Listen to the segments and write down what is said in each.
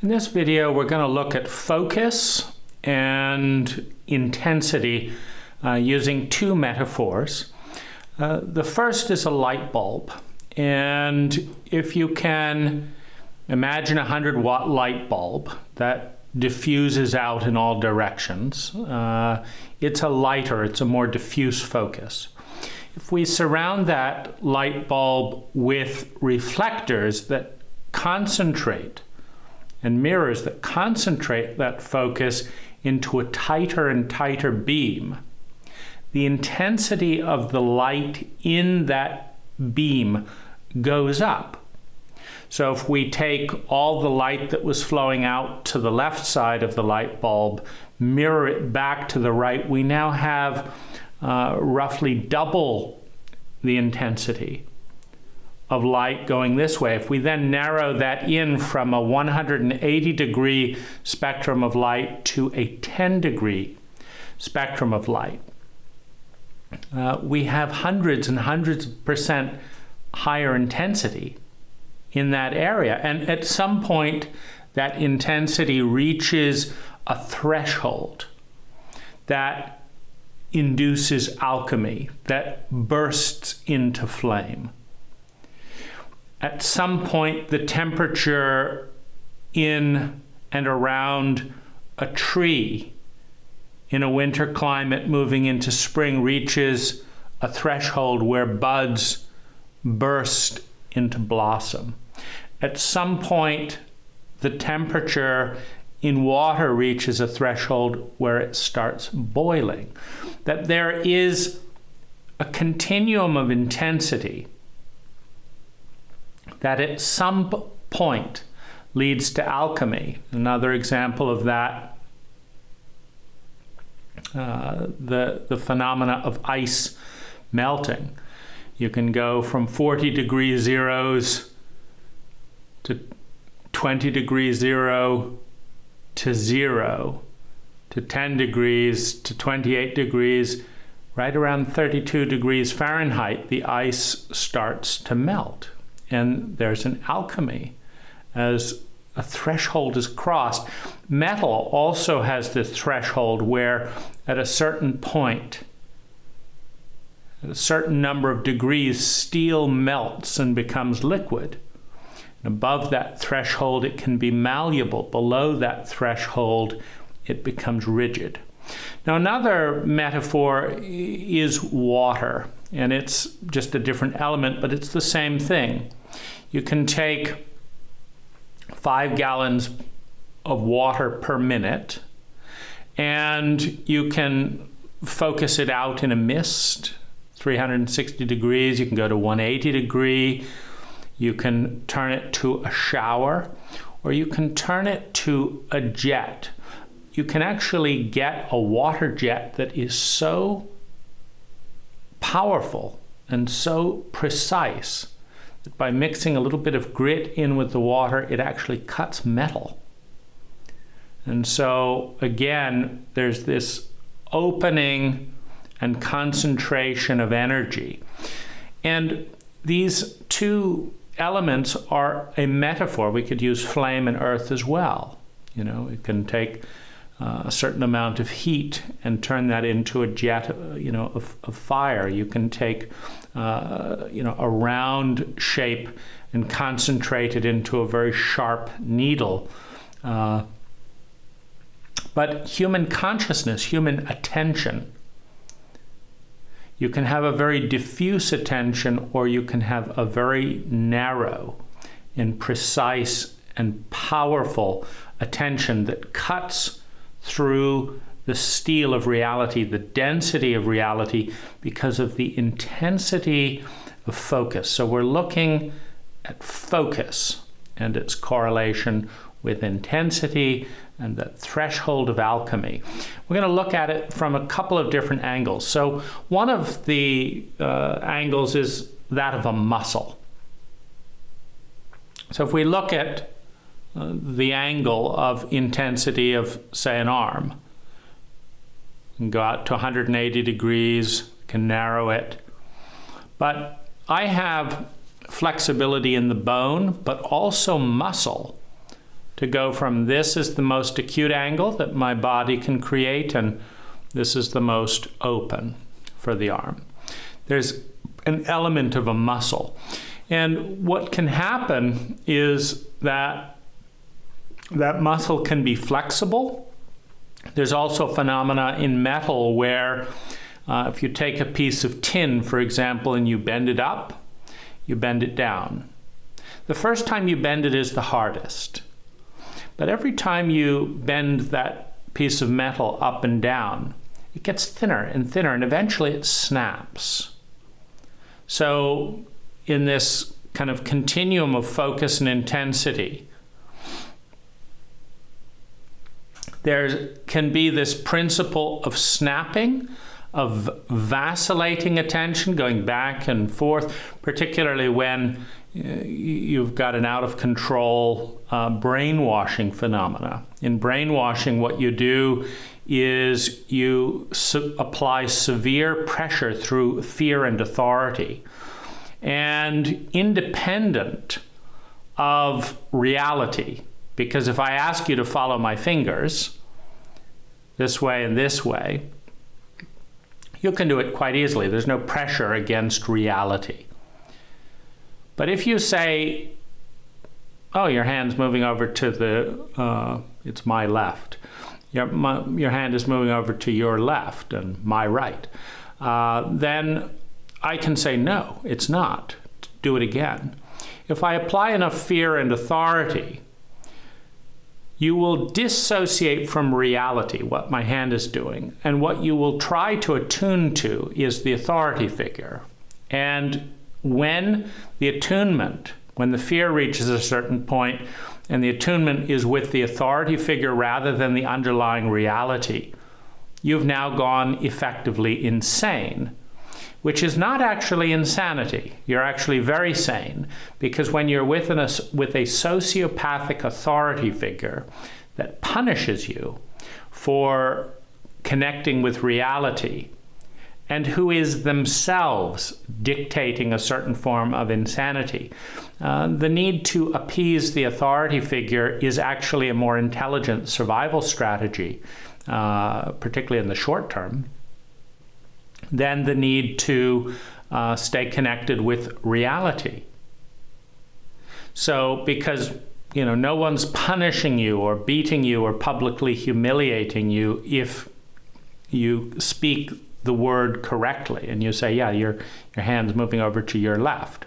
In this video, we're going to look at focus and intensity using two metaphors. The first is a light bulb. And if you can imagine a 100-watt light bulb that diffuses out in all directions, it's a lighter, it's a more diffuse focus. If we surround that light bulb with reflectors that concentrate and mirrors that concentrate that focus into a tighter and tighter beam, the intensity of the light in that beam goes up. So if we take all the light that was flowing out to the left side of the light bulb, mirror it back to the right, we now have roughly double the intensity of light going this way. If we then narrow that in from a 180-degree spectrum of light to a 10-degree spectrum of light, we have hundreds and hundreds of percent higher intensity in that area. And at some point, that intensity reaches a threshold that induces alchemy, that bursts into flame. At some point, the temperature in and around a tree in a winter climate moving into spring reaches a threshold where buds burst into blossom. At some point, the temperature in water reaches a threshold where it starts boiling. That there is a continuum of intensity that at some point leads to alchemy. Another example of that, the phenomena of ice melting. You can go from 40 degree zeros to 20 degrees zero to 0 to 10 degrees to 28 degrees. Right around 32 degrees Fahrenheit, the ice starts to melt. And there's an alchemy as a threshold is crossed. Metal also has this threshold where at a certain point, at a certain number of degrees, steel melts and becomes liquid. And above that threshold, it can be malleable. Below that threshold, it becomes rigid. Now, another metaphor is water, and it's just a different element, but it's the same thing. You can take 5 gallons of water per minute, and you can focus it out in a mist, 360 degrees. You can go to 180 degree. You can turn it to a shower, or you can turn it to a jet. You can actually get a water jet that is so powerful and so precise that by mixing a little bit of grit in with the water, it actually cuts metal. And so again, there's this opening and concentration of energy. And these two elements are a metaphor. We could use flame and earth as well. You know, it can take a certain amount of heat and turn that into a jet, of fire. You can take, a round shape and concentrate it into a very sharp needle. But human consciousness, human attention, you can have a very diffuse attention, or you can have a very narrow and precise and powerful attention that cuts through the steel of reality, the density of reality, because of the intensity of focus. So we're looking at focus and its correlation with intensity and that threshold of alchemy. We're going to look at it from a couple of different angles. So one of the angles is that of a muscle. So if we look at the angle of intensity of, say, an arm, and go out to 180 degrees, can narrow it. But I have flexibility in the bone, but also muscle to go from this is the most acute angle that my body can create, and this is the most open for the arm. There's an element of a muscle. And what can happen is that that muscle can be flexible. There's also phenomena in metal where if you take a piece of tin, for example, and you bend it up, you bend it down. The first time you bend it is the hardest. But every time you bend that piece of metal up and down, it gets thinner and thinner, and eventually it snaps. So in this kind of continuum of focus and intensity, there can be this principle of snapping, of vacillating attention, going back and forth, particularly when you've got an out-of-control brainwashing phenomena. In brainwashing, what you do is you apply severe pressure through fear and authority. And independent of reality, because if I ask you to follow my fingers this way and this way, you can do it quite easily. There's no pressure against reality. But if you say, oh, your hand's moving over to the, it's my left. Your hand is moving over to your left and my right. Then I can say, no, it's not. Do it again. If I apply enough fear and authority, you will dissociate from reality, what my hand is doing, and what you will try to attune to is the authority figure. And when the attunement, when the fear reaches a certain point, and the attunement is with the authority figure rather than the underlying reality, you've now gone effectively insane, which is not actually insanity. You're actually very sane, because when you're with a sociopathic authority figure that punishes you for connecting with reality, and who is themselves dictating a certain form of insanity, the need to appease the authority figure is actually a more intelligent survival strategy, particularly in the short term, than the need to stay connected with reality. So, because no one's punishing you or beating you or publicly humiliating you if you speak the word correctly and you say, yeah, your hand's moving over to your left.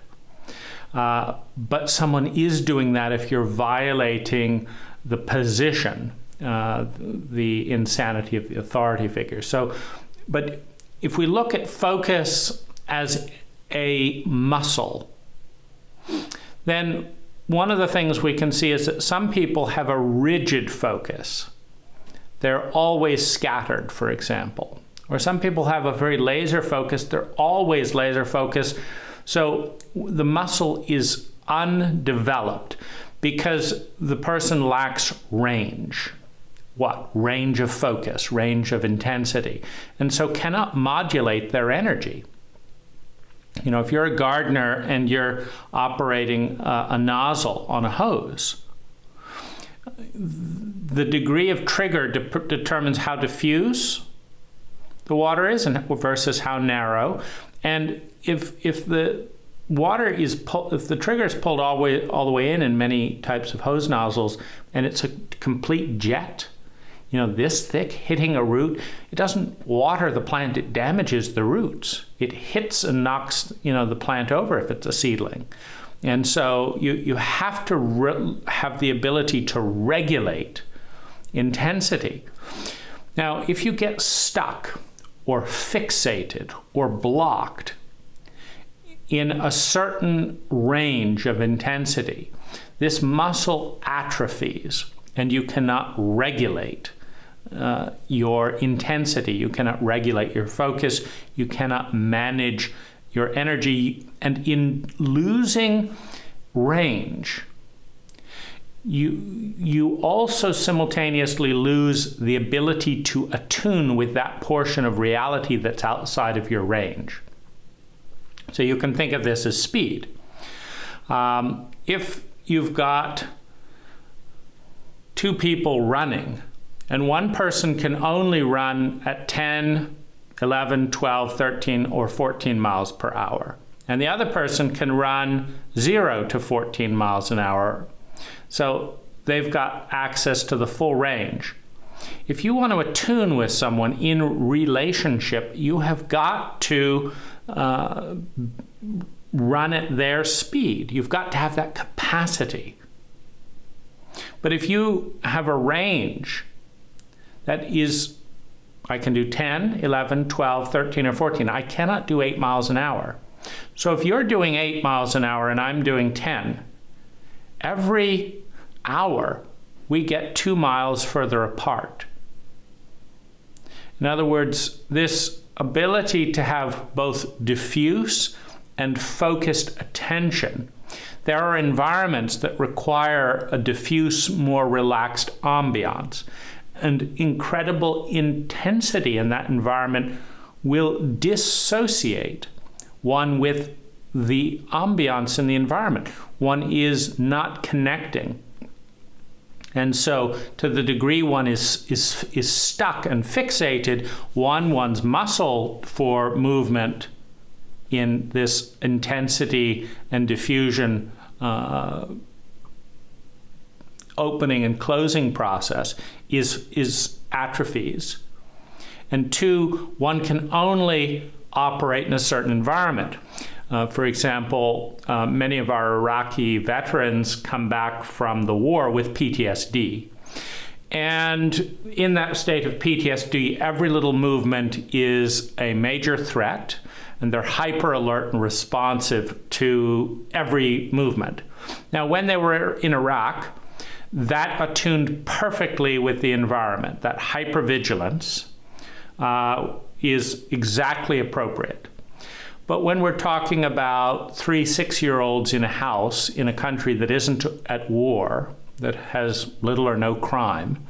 But someone is doing that if you're violating the position, the insanity of the authority figure. So, but if we look at focus as a muscle, then one of the things we can see is that some people have a rigid focus. They're always scattered, for example. Or some people have a very laser focus. They're always laser focused. So the muscle is undeveloped because the person lacks range. What? Range of focus, range of intensity, and so cannot modulate their energy. If you're a gardener and you're operating a nozzle on a hose, the degree of trigger determines how diffuse the water is and versus how narrow. And if the trigger is pulled all the way in many types of hose nozzles, and it's a complete jet, this thick, hitting a root, it doesn't water the plant, it damages the roots. It hits and knocks, the plant over if it's a seedling. And so you have to have the ability to regulate intensity. Now, if you get stuck or fixated or blocked in a certain range of intensity, this muscle atrophies and you cannot regulate your intensity, you cannot regulate your focus, you cannot manage your energy, and in losing range, you also simultaneously lose the ability to attune with that portion of reality that's outside of your range. So you can think of this as speed. If you've got two people running, and one person can only run at 10, 11, 12, 13, or 14 miles per hour. And the other person can run 0 to 14 miles an hour. So they've got access to the full range. If you want to attune with someone in relationship, you have got to run at their speed. You've got to have that capacity. But if you have a range that is, I can do 10, 11, 12, 13, or 14. I cannot do 8 miles an hour. So if you're doing 8 miles an hour and I'm doing 10, every hour we get 2 miles further apart. In other words, this ability to have both diffuse and focused attention. There are environments that require a diffuse, more relaxed ambiance, and incredible intensity in that environment will dissociate one with the ambiance in the environment. One is not connecting. And so to the degree one is stuck and fixated, one's muscle for movement in this intensity and diffusion opening and closing process is atrophies. And two, one can only operate in a certain environment. For example, many of our Iraqi veterans come back from the war with PTSD. And in that state of PTSD, every little movement is a major threat, and they're hyper alert and responsive to every movement. Now, when they were in Iraq, that attuned perfectly with the environment. That hypervigilance is exactly appropriate. But when we're talking about 3, 6-year-olds in a house in a country that isn't at war, that has little or no crime,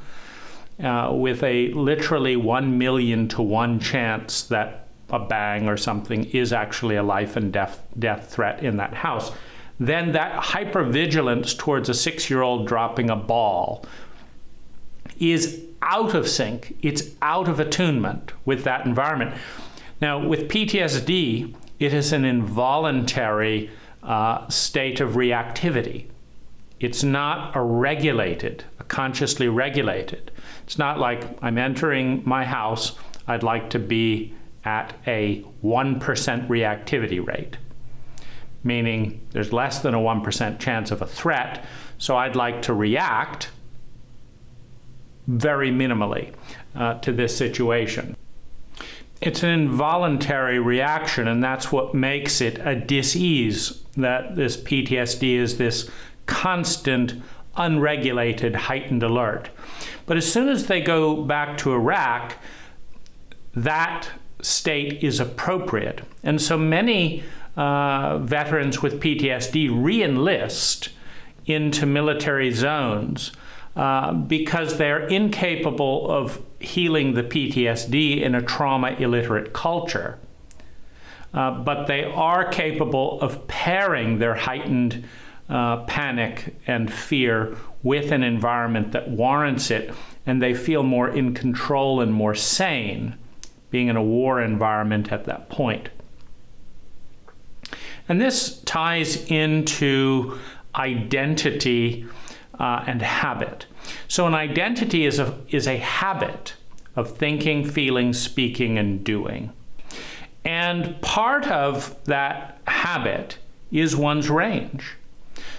with a literally 1 million to 1 chance that a bang or something is actually a life and death threat in that house, then that hypervigilance towards a 6-year-old dropping a ball is out of sync. It's out of attunement with that environment. Now, with PTSD, it is an involuntary state of reactivity. It's not a consciously regulated. It's not like I'm entering my house, I'd like to be at a 1% reactivity rate, meaning there's less than a 1% chance of a threat, so I'd like to react very minimally to this situation. It's an involuntary reaction, and that's what makes it a dis-ease, that this PTSD is this constant, unregulated, heightened alert. But as soon as they go back to Iraq, that state is appropriate. And so many veterans with PTSD re-enlist into military zones because they're incapable of healing the PTSD in a trauma-illiterate culture. But they are capable of pairing their heightened panic and fear with an environment that warrants it, and they feel more in control and more sane being in a war environment at that point. And this ties into identity and habit. So an identity is a habit of thinking, feeling, speaking, and doing. And part of that habit is one's range.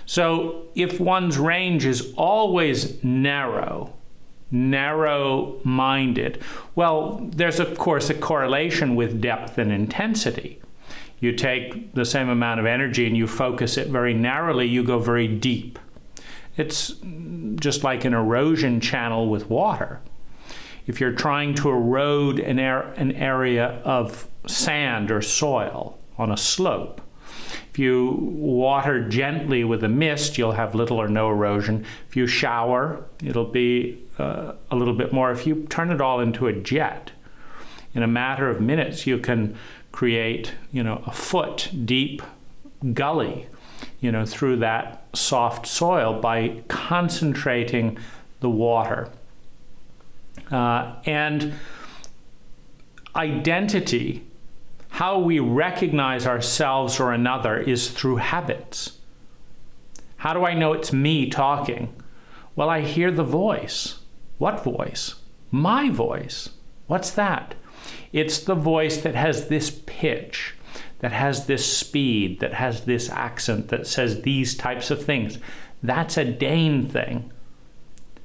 So if one's range is always narrow-minded, well, there's of course a correlation with depth and intensity. You take the same amount of energy and you focus it very narrowly, you go very deep. It's just like an erosion channel with water. If you're trying to erode an area of sand or soil on a slope, if you water gently with a mist, you'll have little or no erosion. If you shower, it'll be a little bit more. If you turn it all into a jet, in a matter of minutes, you can create, a foot deep gully, through that soft soil by concentrating the water. And identity, how we recognize ourselves or another, is through habits. How do I know it's me talking? Well, I hear the voice. What voice? My voice. What's that? It's the voice that has this pitch, that has this speed, that has this accent, that says these types of things. That's a Dane thing.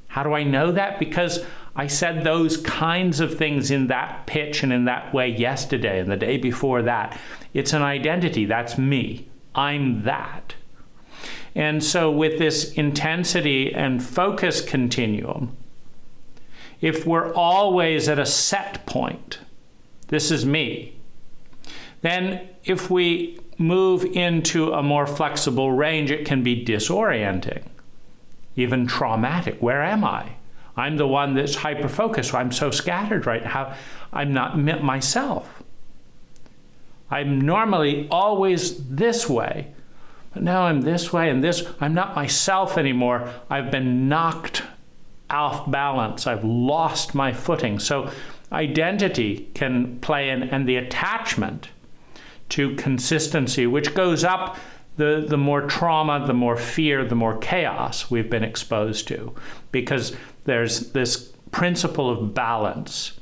How do I know that? Because I said those kinds of things in that pitch and in that way yesterday and the day before that. It's an identity. That's me. I'm that. And so with this intensity and focus continuum, if we're always at a set point, this is me, then if we move into a more flexible range, it can be disorienting, even traumatic. Where am I? I'm the one that's hyper-focused. I'm so scattered right now. I'm not myself. I'm normally always this way, but now I'm this way and this. I'm not myself anymore. I've been knocked off balance. I've lost my footing. So identity can play in, and the attachment to consistency, which goes up the more trauma, the more fear, the more chaos we've been exposed to, because there's this principle of balance.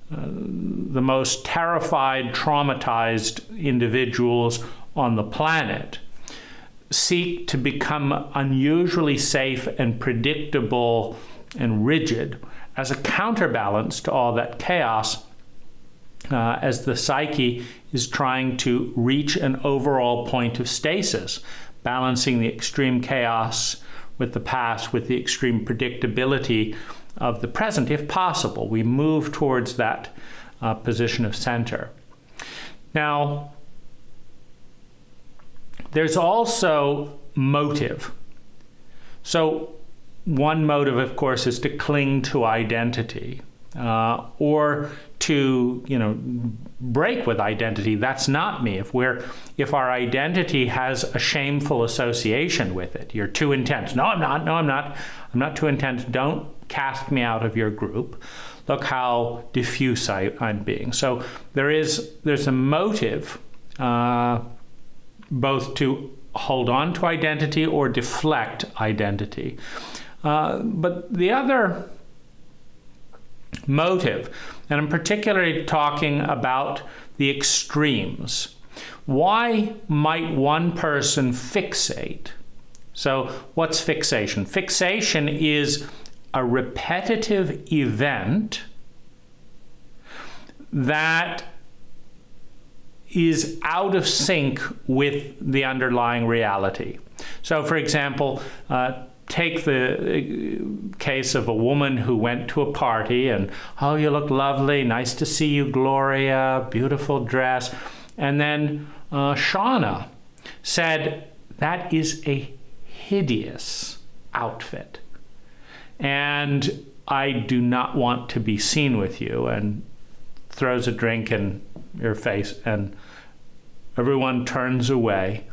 The most terrified, traumatized individuals on the planet seek to become unusually safe and predictable and rigid as a counterbalance to all that chaos, as the psyche is trying to reach an overall point of stasis, balancing the extreme chaos with the past, with the extreme predictability of the present, if possible. We move towards that position of center. Now, there's also motive. So one motive, of course, is to cling to identity, or to, break with identity. That's not me. If our identity has a shameful association with it, you're too intense. No, I'm not. No, I'm not. I'm not too intense. Don't cast me out of your group. Look how diffuse I'm being. So there's a motive, both to hold on to identity or deflect identity. But the other motive, and I'm particularly talking about the extremes. Why might one person fixate? So what's fixation? Fixation is a repetitive event that is out of sync with the underlying reality. So for example, take the case of a woman who went to a party and, oh, you look lovely, nice to see you, Gloria, beautiful dress. And then Shauna said, that is a hideous outfit, and I do not want to be seen with you, and throws a drink in your face, and everyone turns away.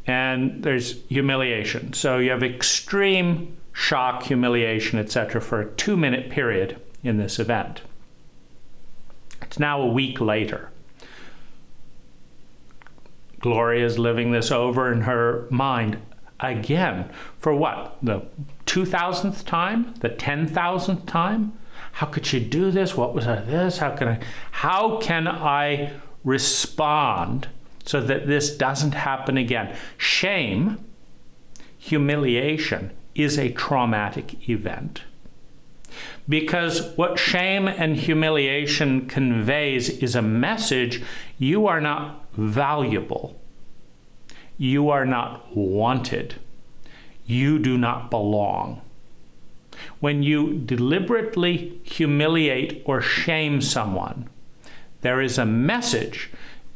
And there's humiliation. So you have extreme shock, humiliation, etc. for a 2-minute period in this event. It's now a week later. Gloria is living this over in her mind again. For what? The 2,000th time? The 10,000th time? How could she do this? What was this? How can I respond so that this doesn't happen again? Shame, humiliation, is a traumatic event. Because what shame and humiliation conveys is a message: you are not valuable. You are not wanted. You do not belong. When you deliberately humiliate or shame someone, there is a message: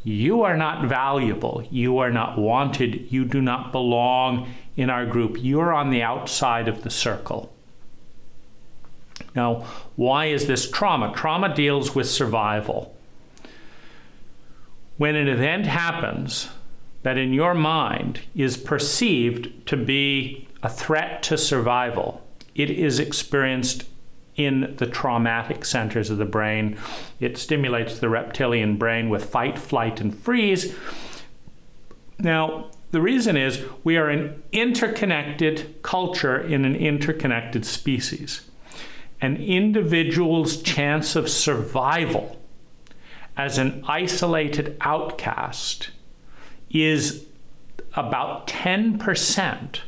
you are not valuable, you are not wanted, you do not belong in our group. You're on the outside of the circle. Now, why is this trauma? Trauma deals with survival. When an event happens that in your mind is perceived to be a threat to survival, it is experienced in the traumatic centers of the brain. It stimulates the reptilian brain with fight, flight, and freeze. Now, the reason is we are an interconnected culture in an interconnected species. An individual's chance of survival as an isolated outcast is about 10%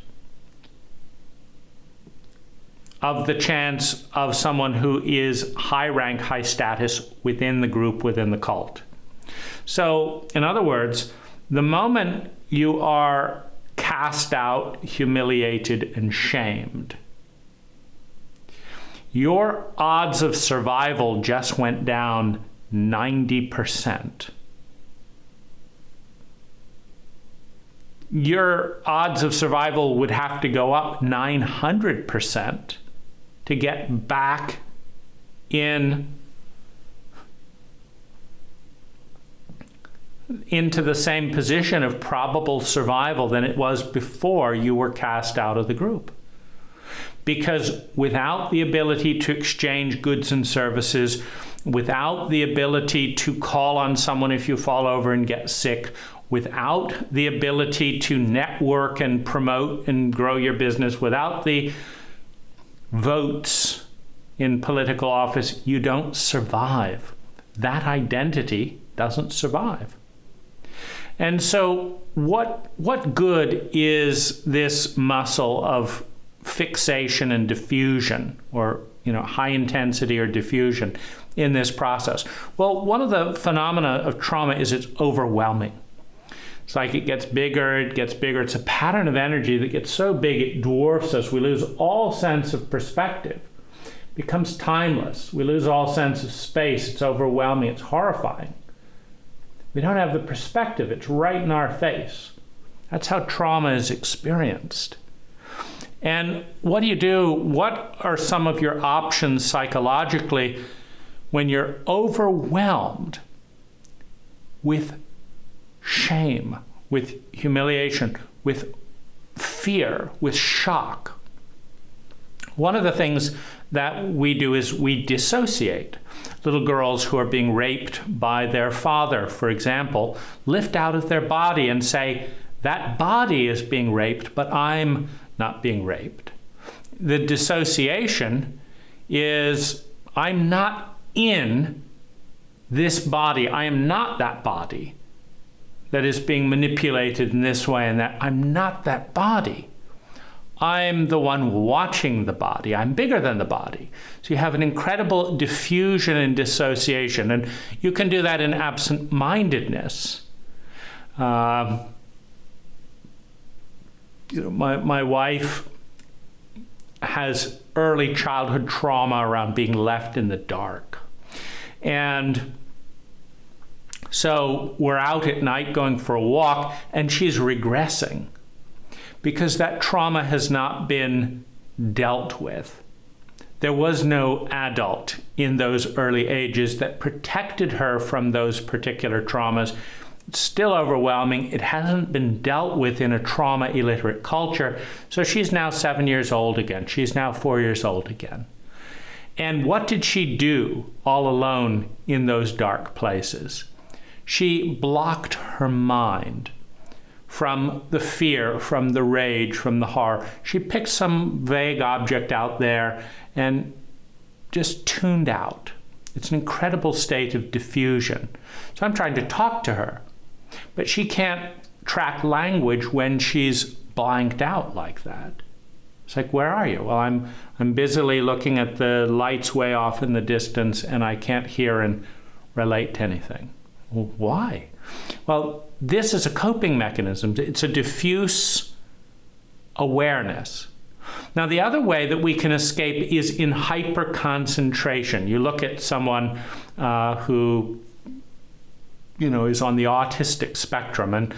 of the chance of someone who is high rank, high status within the group, within the cult. So, in other words, the moment you are cast out, humiliated, and shamed, your odds of survival just went down 90%. Your odds of survival would have to go up 900% to get back into the same position of probable survival than it was before you were cast out of the group. Because without the ability to exchange goods and services, without the ability to call on someone if you fall over and get sick, without the ability to network and promote and grow your business, without the votes in political office, you don't survive. That identity doesn't survive. And so what good is this muscle of fixation and diffusion, or high intensity or diffusion in this process? Well, one of the phenomena of trauma is it's overwhelming. It's like it gets bigger, it gets bigger. It's a pattern of energy that gets so big it dwarfs us. We lose all sense of perspective. It becomes timeless. We lose all sense of space. It's overwhelming. It's horrifying. We don't have the perspective. It's right in our face. That's how trauma is experienced. And what do you do? What are some of your options psychologically when you're overwhelmed with shame, with humiliation, with fear, with shock? One of the things that we do is we dissociate. Little girls who are being raped by their father, for example, lift out of their body and say, that body is being raped, but I'm not being raped. The dissociation is, I'm not in this body. I am not that body that is being manipulated in this way and that. I'm not that body. I'm the one watching the body. I'm bigger than the body. So you have an incredible diffusion and dissociation, and you can do that in absent-mindedness. My wife has early childhood trauma around being left in the dark. And so we're out at night going for a walk, and she's regressing because that trauma has not been dealt with. There was no adult in those early ages that protected her from those particular traumas. It's still overwhelming. It hasn't been dealt with in a trauma-illiterate culture. So she's now 7 years old again. She's now 4 years old again. And what did she do all alone in those dark places? She blocked her mind from the fear, from the rage, from the horror. She picked some vague object out there and just tuned out. It's an incredible state of diffusion. So I'm trying to talk to her, but she can't track language when she's blanked out like that. It's like, where are you? Well, I'm busily looking at the lights way off in the distance, and I can't hear and relate to anything. Well, why? Well, this is a coping mechanism. It's a diffuse awareness. Now, the other way that we can escape is in hyper-concentration. You look at someone who, is on the autistic spectrum, and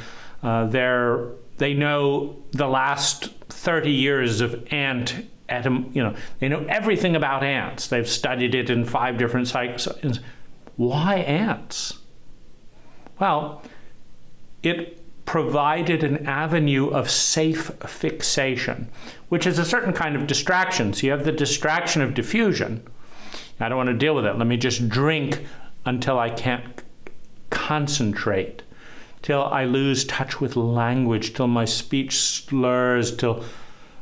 they know the last 30 years of ant they know everything about ants. They've studied it in 5 different cycles. Why ants? Well, it provided an avenue of safe fixation, which is a certain kind of distraction. So you have the distraction of diffusion. I don't want to deal with it. Let me just drink until I can't concentrate, till I lose touch with language, till my speech slurs, till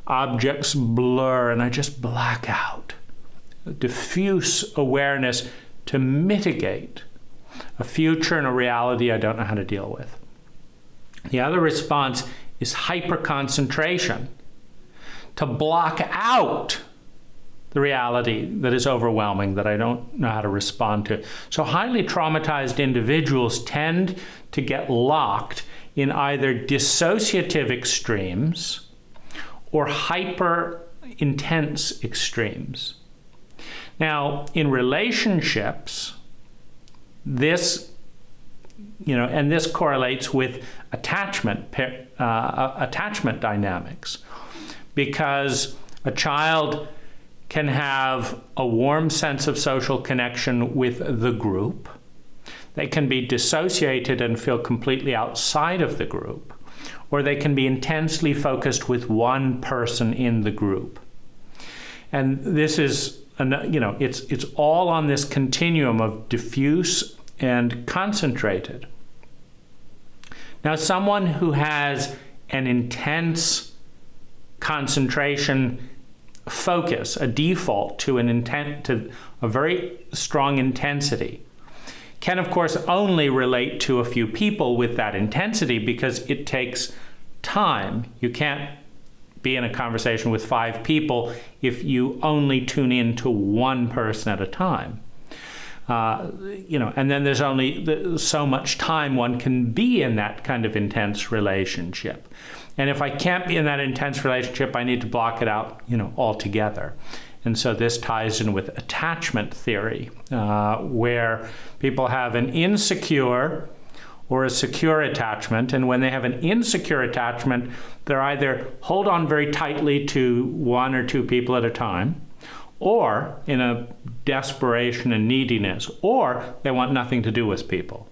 objects blur and I just black out. Diffuse awareness to mitigate a future and a reality I don't know how to deal with. The other response is hyperconcentration, to block out the reality that is overwhelming, that I don't know how to respond to. So highly traumatized individuals tend to get locked in either dissociative extremes or hyper intense extremes. Now, in relationships, this correlates with attachment dynamics, because a child can have a warm sense of social connection with the group. They can be dissociated and feel completely outside of the group, or they can be intensely focused with one person in the group. And this is, it's all on this continuum of diffuse and concentrated. Now, someone who has an intense concentration focus, a default to a very strong intensity, can of course only relate to a few people with that intensity, because it takes time. You can't be in a conversation with 5 people if you only tune in to one person at a time. And then there's only so much time one can be in that kind of intense relationship. And if I can't be in that intense relationship, I need to block it out, altogether. And so this ties in with attachment theory, where people have an insecure or a secure attachment. And when they have an insecure attachment, they're either hold on very tightly to 1 or 2 people at a time, or in a desperation and neediness, or they want nothing to do with people.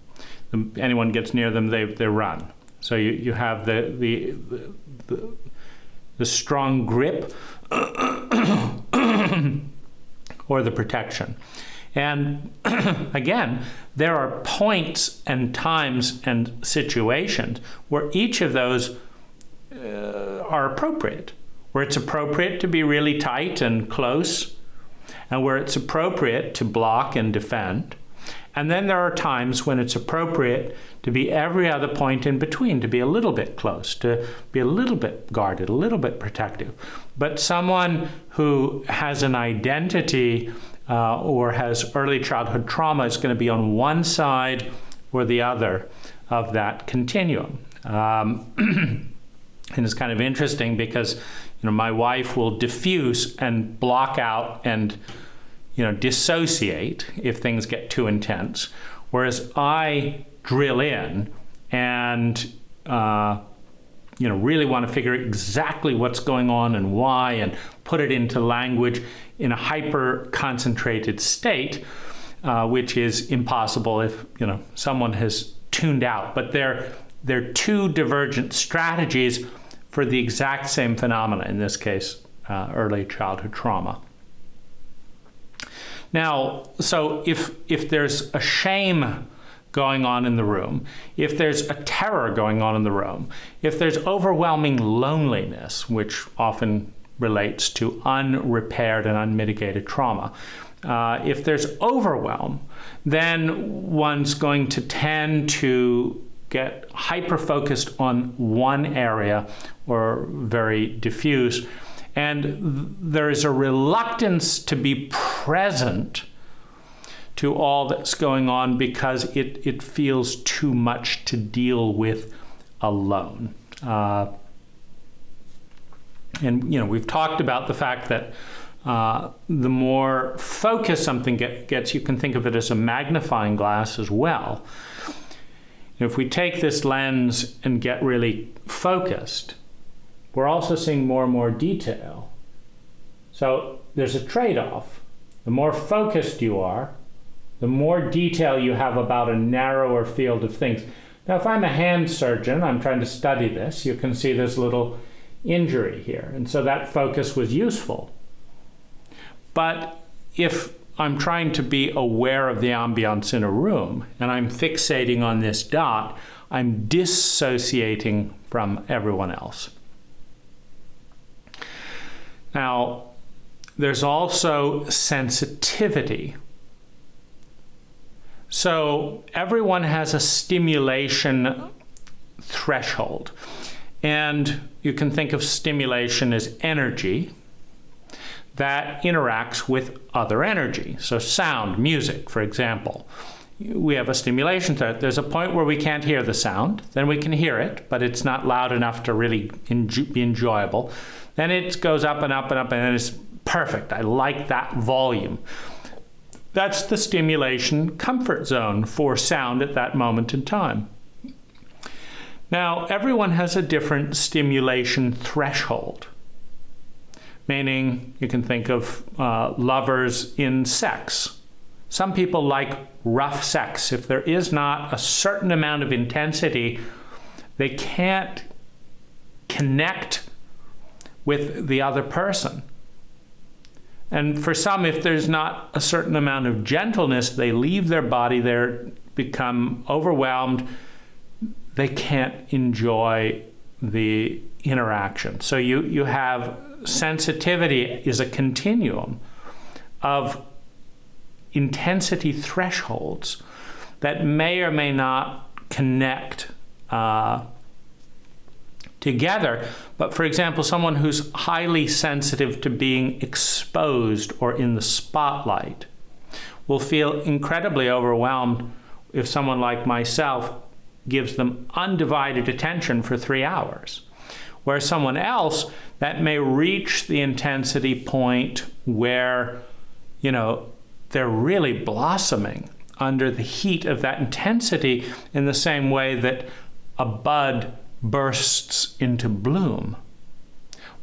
Anyone gets near them, they run. So you have the strong grip or the protection. And again, there are points and times and situations where each of those are appropriate, where it's appropriate to be really tight and close, and where it's appropriate to block and defend. And then there are times when it's appropriate to be every other point in between, to be a little bit close, to be a little bit guarded, a little bit protective. But someone who has an identity or has early childhood trauma is going to be on one side or the other of that continuum. And it's kind of interesting because, my wife will diffuse and block out and dissociate if things get too intense, whereas I drill in and really want to figure exactly what's going on and why, and put it into language in a hyper concentrated state, which is impossible if someone has tuned out. But they're two divergent strategies for the exact same phenomena, in this case early childhood trauma. Now, so if there's a shame going on in the room, if there's a terror going on in the room, if there's overwhelming loneliness, which often relates to unrepaired and unmitigated trauma, if there's overwhelm, then one's going to tend to get hyper-focused on one area or very diffuse. And there is a reluctance to be present to all that's going on because it feels too much to deal with alone. And we've talked about the fact that the more focused something gets, you can think of it as a magnifying glass as well. If we take this lens and get really focused, we're also seeing more and more detail. So there's a trade-off. The more focused you are, the more detail you have about a narrower field of things. Now, if I'm a hand surgeon, I'm trying to study this, you can see this little injury here. And so that focus was useful. But if I'm trying to be aware of the ambience in a room and I'm fixating on this dot, I'm dissociating from everyone else. Now, there's also sensitivity. So everyone has a stimulation threshold. And you can think of stimulation as energy that interacts with other energy. So sound, music, for example. We have a stimulation threshold. There's a point where we can't hear the sound. Then we can hear it, but it's not loud enough to really be enjoyable. Then it goes up and up and up, and then it's perfect. I like that volume. That's the stimulation comfort zone for sound at that moment in time. Now, everyone has a different stimulation threshold, meaning you can think of lovers in sex. Some people like rough sex. If there is not a certain amount of intensity, they can't connect with the other person. And for some, if there's not a certain amount of gentleness, they leave their body there, become overwhelmed. They can't enjoy the interaction. So you have sensitivity is a continuum of intensity thresholds that may or may not connect together. But for example, someone who's highly sensitive to being exposed or in the spotlight will feel incredibly overwhelmed if someone like myself gives them undivided attention for 3 hours. Whereas someone else, that may reach the intensity point where, they're really blossoming under the heat of that intensity in the same way that a bud bursts into bloom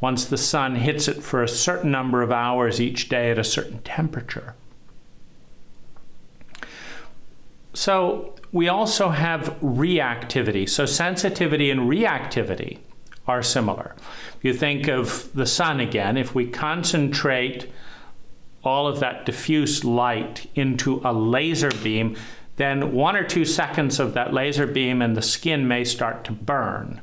once the sun hits it for a certain number of hours each day at a certain temperature. So we also have reactivity. So sensitivity and reactivity are similar. If you think of the sun again, if we concentrate all of that diffuse light into a laser beam, then 1 or 2 seconds of that laser beam and the skin may start to burn.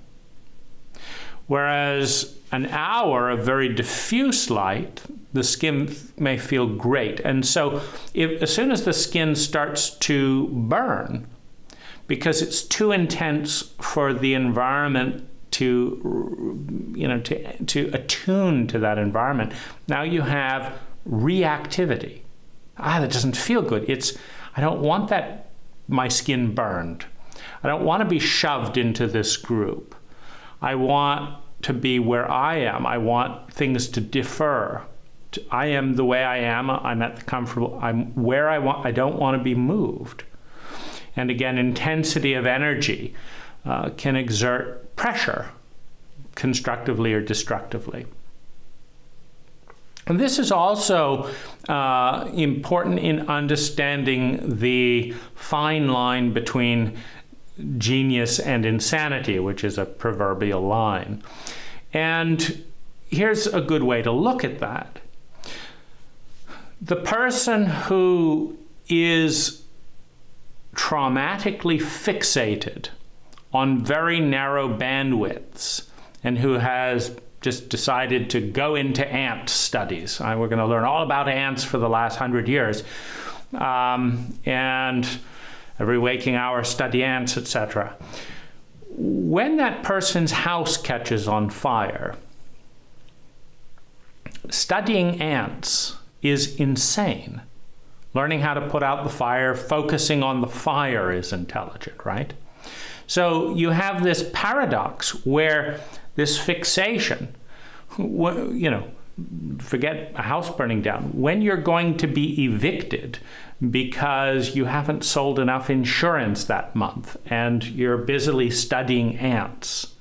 Whereas an hour of very diffuse light, the skin may feel great. And so as soon as the skin starts to burn, because it's too intense for the environment to attune to that environment, now you have reactivity. That doesn't feel good. I don't want my skin burned. I don't want to be shoved into this group. I want to be where I am. I want things to differ. I am the way I am. I'm at the comfortable. I'm where I want. I don't want to be moved. And again, intensity of energy can exert pressure, constructively or destructively. And this is also important in understanding the fine line between genius and insanity, which is a proverbial line. And here's a good way to look at that. The person who is traumatically fixated on very narrow bandwidths and who has just decided to go into ant studies. We're going to learn all about ants for the last 100 years. And every waking hour study ants, etc. When that person's house catches on fire, studying ants is insane. Learning how to put out the fire, focusing on the fire is intelligent, right? So you have this paradox where this fixation, forget a house burning down. When you're going to be evicted because you haven't sold enough insurance that month and you're busily studying ants,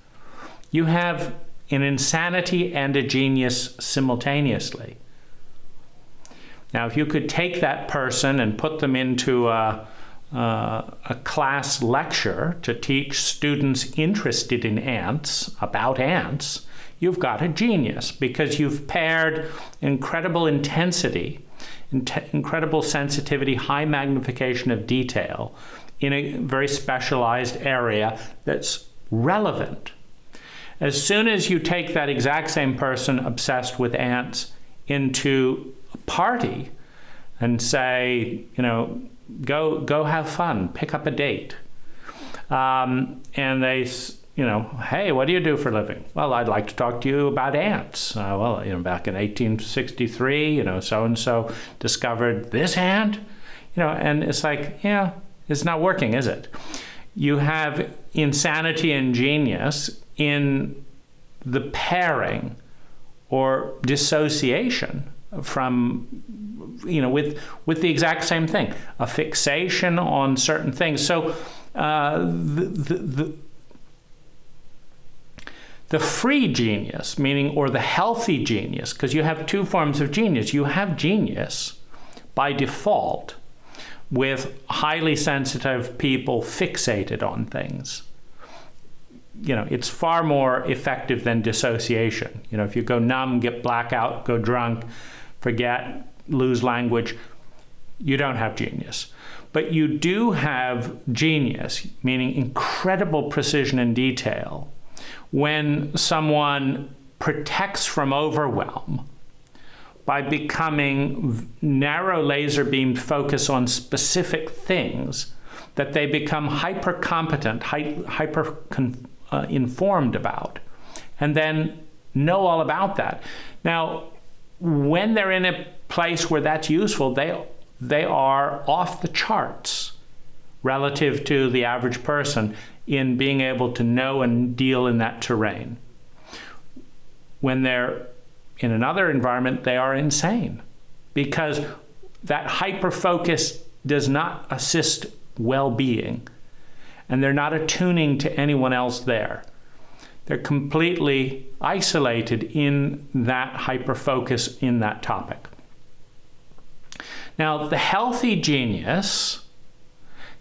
you have an insanity and a genius simultaneously. Now, if you could take that person and put them into a a class lecture to teach students interested in ants about ants, you've got a genius, because you've paired incredible intensity, incredible sensitivity, high magnification of detail in a very specialized area that's relevant. As soon as you take that exact same person obsessed with ants into a party and say, go have fun, pick up a date, and they, hey, what do you do for a living? Well, I'd like to talk to you about ants. Back in 1863, so-and-so discovered this ant, and it's like, yeah, it's not working, is it? You have insanity and genius in the pairing or dissociation from, with the exact same thing, a fixation on certain things. So the free genius, meaning, or the healthy genius, because you have two forms of genius. You have genius by default with highly sensitive people fixated on things. It's far more effective than dissociation. If you go numb, get blackout, go drunk, forget, lose language, you don't have genius. But you do have genius, meaning incredible precision and detail, when someone protects from overwhelm by becoming narrow laser beam focus on specific things that they become hyper competent, hyper informed about, and then know all about that. Now, when they're in a place where that's useful, they are off the charts relative to the average person in being able to know and deal in that terrain. When they're in another environment, they are insane, because that hyper focus does not assist well-being, and they're not attuning to anyone else there. They're completely isolated in that hyper-focus in that topic. Now, the healthy genius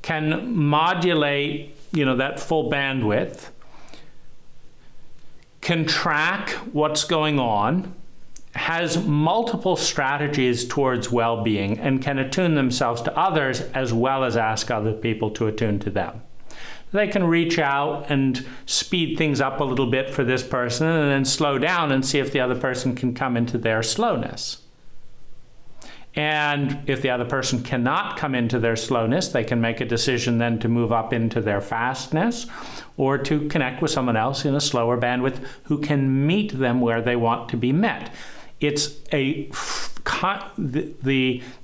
can modulate, that full bandwidth, can track what's going on, has multiple strategies towards well-being, and can attune themselves to others as well as ask other people to attune to them. They can reach out and speed things up a little bit for this person and then slow down and see if the other person can come into their slowness. And if the other person cannot come into their slowness, they can make a decision then to move up into their fastness, or to connect with someone else in a slower bandwidth who can meet them where they want to be met. It's the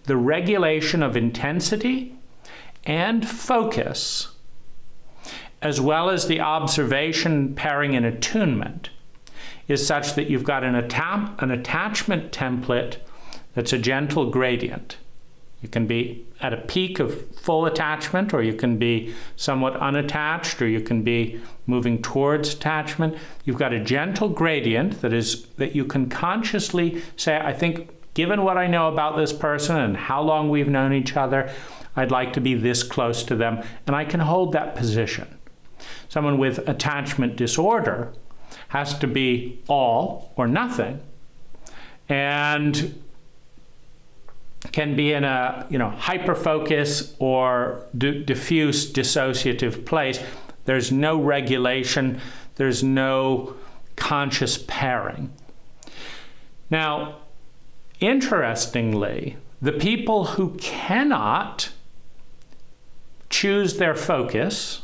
regulation of intensity and focus, as well as the observation, pairing, and attunement, is such that you've got an attachment template that's a gentle gradient. You can be at a peak of full attachment, or you can be somewhat unattached, or you can be moving towards attachment. You've got a gentle gradient that you can consciously say, I think, given what I know about this person and how long we've known each other, I'd like to be this close to them, and I can hold that position. Someone with attachment disorder has to be all or nothing, and can be in a hyper-focus or diffuse dissociative place. There's no regulation. There's no conscious pairing. Now, interestingly, the people who cannot choose their focus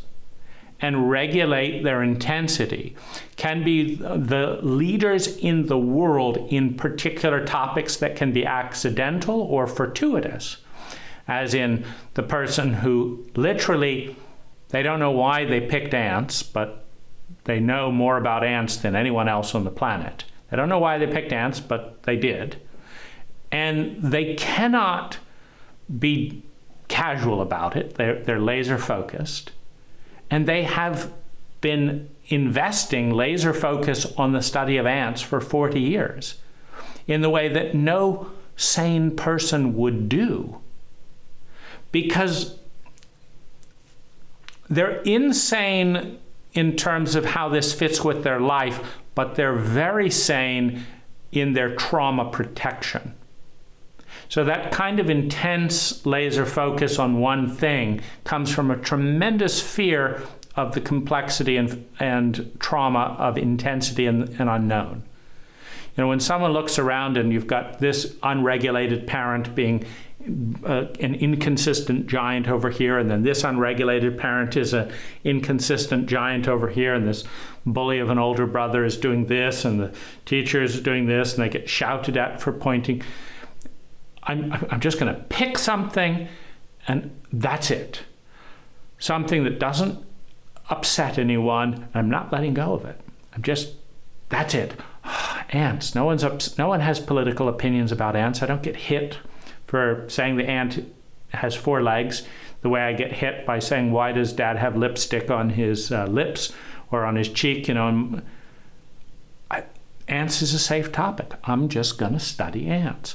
and regulate their intensity can be the leaders in the world in particular topics that can be accidental or fortuitous, as in the person who literally, they don't know why they picked ants, but they know more about ants than anyone else on the planet. They don't know why they picked ants, but they did. And they cannot be casual about it. They're laser focused. And they have been investing laser focus on the study of ants for 40 years in the way that no sane person would do. Because they're insane in terms of how this fits with their life, but they're very sane in their trauma protection. So that kind of intense laser focus on one thing comes from a tremendous fear of the complexity and trauma of intensity and unknown. You know, when someone looks around and you've got this unregulated parent being an inconsistent giant over here, and then this unregulated parent is an inconsistent giant over here, and this bully of an older brother is doing this, and the teacher is doing this, and they get shouted at for pointing. I'm just going to pick something, and that's it. Something that doesn't upset anyone. I'm not letting go of it. That's it. Ants. No one has political opinions about ants. I don't get hit for saying the ant has 4 legs the way I get hit by saying, why does dad have lipstick on his lips or on his cheek? You know, ants is a safe topic. I'm just going to study ants.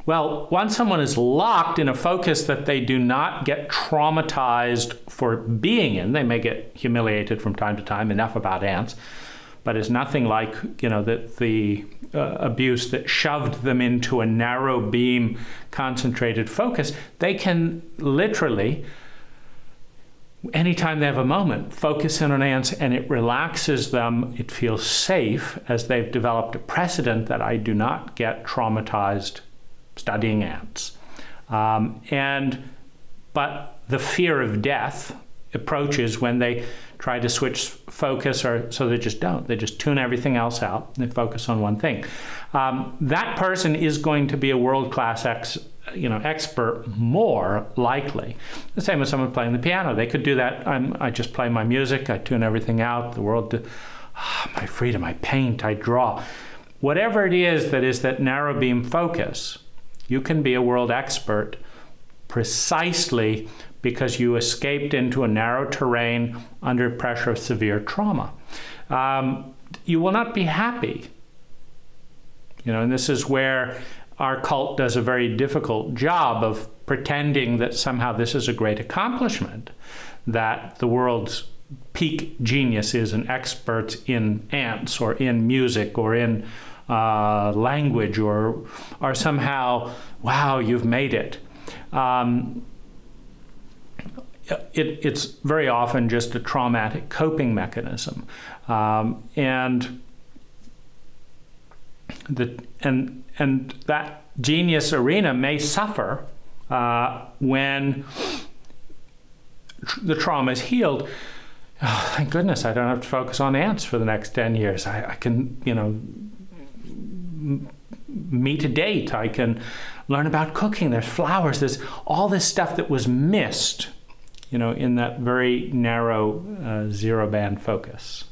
Well, once someone is locked in a focus that they do not get traumatized for being in, they may get humiliated from time to time, enough about ants, but it's nothing like, you know, the abuse that shoved them into a narrow beam concentrated focus. They can literally, anytime they have a moment, focus in on ants, and it relaxes them. It feels safe as they've developed a precedent that I do not get traumatized studying ants. But the fear of death approaches when they try to switch focus, or so they just don't. They just tune everything else out and they focus on one thing. That person is going to be a world-class expert more likely. The same as someone playing the piano. They could do that. I just play my music. I tune everything out. The world, my freedom. I paint. I draw. Whatever it is that narrow beam focus, you can be a world expert precisely because you escaped into a narrow terrain under pressure of severe trauma. You will not be happy. You know, and this is where our cult does a very difficult job of pretending that somehow this is a great accomplishment, that the world's peak genius is an expert in ants or in music or in language or somehow, wow, you've made it. It's very often just a traumatic coping mechanism, and that genius arena may suffer when the trauma is healed. Oh, thank goodness I don't have to focus on ants for the next 10 years. I can, you know, meet a date. I can learn about cooking. There's flowers. There's all this stuff that was missed, you know, in that very narrow zero band focus.